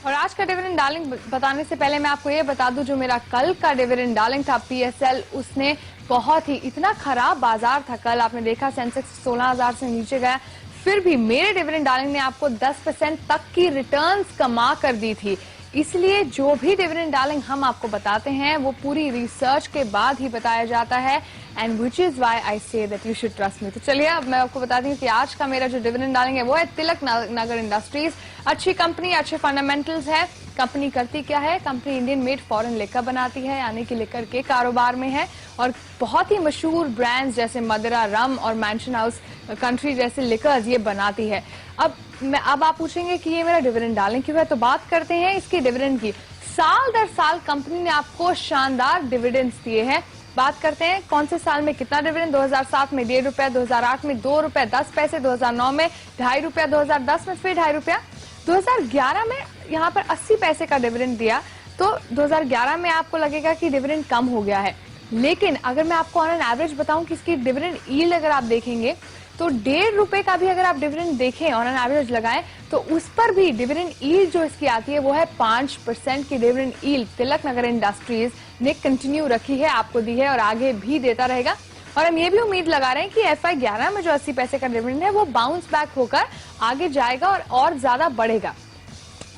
और आज का डिविडेंड डार्लिंग बताने से पहले मैं आपको ये बता दूं, जो मेरा कल का डिविडेंड डार्लिंग था पीएसएल, उसने बहुत ही इतना खराब बाजार था कल। आपने देखा सेंसेक्स 16,000 से नीचे गया, फिर भी मेरे डिविडेंड डार्लिंग ने आपको 10% तक की रिटर्न्स कमा कर दी थी। इसलिए जो भी डिविडेंड डार्लिंग हम आपको बताते हैं वो पूरी रिसर्च के बाद ही बताया जाता है, and which is why I say that you should trust me. तो चलिए अब मैं आपको बताती हूँ कि आज का मेरा जो डिविडेंड डार्लिंग है वो है तिलक नगर इंडस्ट्रीज। अच्छी कंपनी, अच्छे फंडामेंटल्स है। कंपनी करती क्या है? Company Indian made foreign liquor बनाती है, यानी कि लिकर के कारोबार में है, और बहुत ही मशहूर ब्रांड्स जैसे मदिरा, रम और मैंशन हाउस कंट्री जैसे लिकर्स ये बनाती है। अब आप पूछेंगे कि ये मेरा डिविडेंड डार्लिंग क्यों है, तो बात करते हैं इसकी डिविडेंड की। साल दर साल कंपनी ने आपको शानदार डिविडेंड्स दिए हैं। बात करते हैं कौन से साल में कितना डिविडेंड। 2007 में 1.5 रुपया, 2008 में 2 रुपया 10 पैसे, 2009 में 2.5 रुपया, 2010 में फिर 2.5 रुपया, 2011 में यहाँ पर 80 पैसे का डिविडेंड दिया। तो 2011 में आपको लगेगा कि डिविडेंड कम हो गया है, लेकिन अगर मैं आपको ऑन एन एवरेज बताऊं कि इसकी डिविडेंड यील्ड अगर आप देखेंगे तो 1.5 रुपए का भी अगर आप डिविडेंड देखें ऑन एन एवरेज लगाएं तो उस पर भी डिविडेंड यील्ड जो इसकी आती है वो है 5% की dividend yield Tilak Nagar industries ने कंटिन्यू रखी है, आपको दी है और आगे भी देता रहेगा। और हम ये भी उम्मीद लगा रहे हैं कि FY11 में जो 80 पैसे का डिविडेंड है वो बाउंस बैक होकर आगे जाएगा और ज्यादा बढ़ेगा।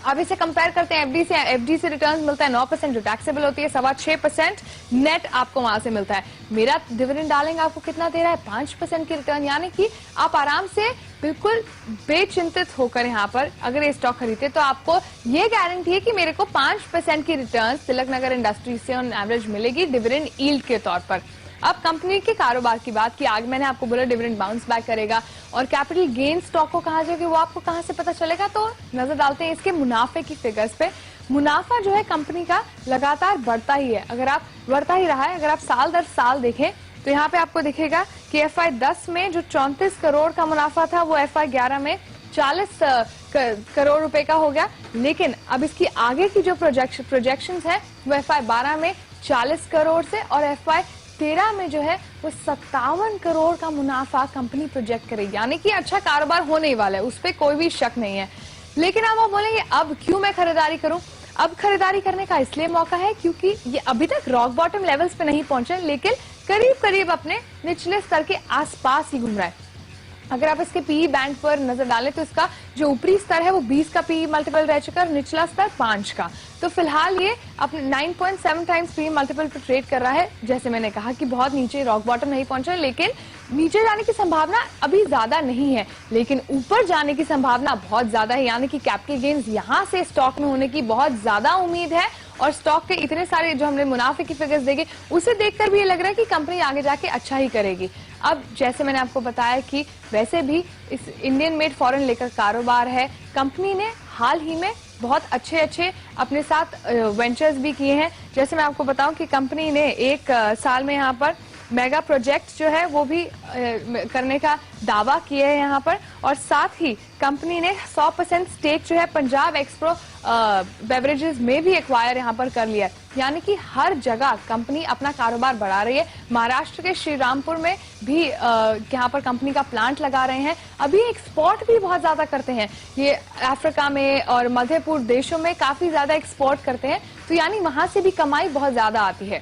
अब इसे कंपेयर करते हैं एफडी से। एफडी से रिटर्न मिलता है 9% जो टैक्सेबल होती है, 6.25% नेट आपको वहां से मिलता है। मेरा डिविडेंड डालेंगे आपको कितना दे रहा है? 5% की रिटर्न, यानी कि आप आराम से बिल्कुल बेचिंतित होकर यहाँ पर अगर ये स्टॉक खरीदते तो आपको ये गारंटी है कि मेरे को 5% की रिटर्न तिलक नगर इंडस्ट्रीज से ऑन एवरेज मिलेगी डिविडेंड यील्ड के तौर पर। अब कंपनी के कारोबार की बात की, आगे मैंने आपको बोला डिविडेंड बाउंस बैक करेगा, और कैपिटल गेन स्टॉक को कहा जाएगा वो आपको कहां से पता चलेगा, तो नजर डालते हैं इसके मुनाफे की फिगर्स पे। मुनाफा जो है कंपनी का लगातार बढ़ता ही है, बढ़ता ही रहा है। अगर आप साल दर साल देखें तो यहाँ पे आपको दिखेगा कि FY10 में जो 34 करोड़ का मुनाफा था वो FY11 में 40 करोड़ रुपए का हो गया। लेकिन अब इसकी आगे की जो प्रोजेक्शन है वो FY12 में 40 करोड़ से और FY13 में जो है वो 57 करोड़ का मुनाफा कंपनी प्रोजेक्ट करेगी, यानी कि अच्छा कारोबार होने ही वाला है, उस पर कोई भी शक नहीं है। लेकिन अब आप बोलेंगे अब क्यों मैं खरीदारी करूं? अब खरीदारी करने का इसलिए मौका है क्योंकि ये अभी तक रॉक बॉटम लेवल्स पे नहीं पहुंचे, लेकिन करीब करीब अपने निचले स्तर के आसपास ही घूम रहा है। अगर आप इसके पीई बैंड पर नजर डालें तो इसका जो ऊपरी स्तर है वो 20 का पीई मल्टीपल रह चुका है, निचला स्तर 5 का। तो फिलहाल ये अपने 9.7 टाइम्स पीई मल्टीपल पर ट्रेड कर रहा है। जैसे मैंने कहा कि बहुत नीचे रॉक बॉटम नहीं पहुंचा, लेकिन नीचे जाने की संभावना अभी ज्यादा नहीं है, लेकिन ऊपर जाने की संभावना बहुत ज्यादा है, यानी कि कैपिटल गेन्स यहाँ से स्टॉक में होने की बहुत ज्यादा उम्मीद है। और स्टॉक के इतने सारे जो हमने मुनाफे की फिगर्स देखे उसे देखकर भी ये लग रहा है कि कंपनी आगे जाके अच्छा ही करेगी। अब जैसे मैंने आपको बताया कि वैसे भी इस इंडियन मेड फॉरेन लेकर कारोबार है, कंपनी ने हाल ही में बहुत अच्छे अपने साथ वेंचर्स भी किए हैं। जैसे मैं आपको बताऊं कि कंपनी ने एक साल में यहाँ पर मेगा प्रोजेक्ट जो है वो भी करने का दावा किया है यहाँ पर, और साथ ही कंपनी ने 100% स्टेक जो है पंजाब एक्सप्रो बेवरेजेस में भी एक्वायर यहाँ पर कर लिया है, यानी कि हर जगह कंपनी अपना कारोबार बढ़ा रही है। महाराष्ट्र के श्री रामपुर में भी यहाँ पर कंपनी का प्लांट लगा रहे हैं। अभी एक्सपोर्ट भी बहुत ज्यादा करते हैं, ये अफ्रीका में और मध्य पूर्व देशों में काफी ज्यादा एक्सपोर्ट करते हैं, तो यानी वहां से भी कमाई बहुत ज्यादा आती है।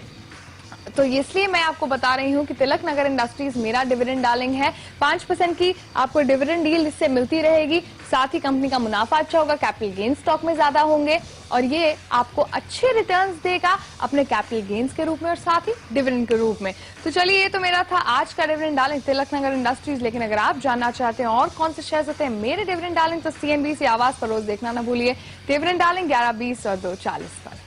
तो इसलिए मैं आपको बता रही हूं कि तिलक नगर इंडस्ट्रीज मेरा डिविडेंड डार्लिंग है। 5% की आपको डिविडेंड डील इससे मिलती रहेगी, साथ ही कंपनी का मुनाफा अच्छा होगा, कैपिटल गेन स्टॉक में ज्यादा होंगे, और ये आपको अच्छे रिटर्न्स देगा अपने कैपिटल गेन्स के रूप में और साथ ही डिविडेंड के रूप में। तो चलिए, ये तो मेरा था आज का dividend darling Tilak Nagar industries. लेकिन अगर आप जानना चाहते हैं और कौन से शेयर्स होते हैं मेरे डिविडेंड डार्लिंग, तो CNBC आवाज पर रोज देखना ना भूलिए। डिविडेंड डार्लिंग 11:20 और 2:40 पर।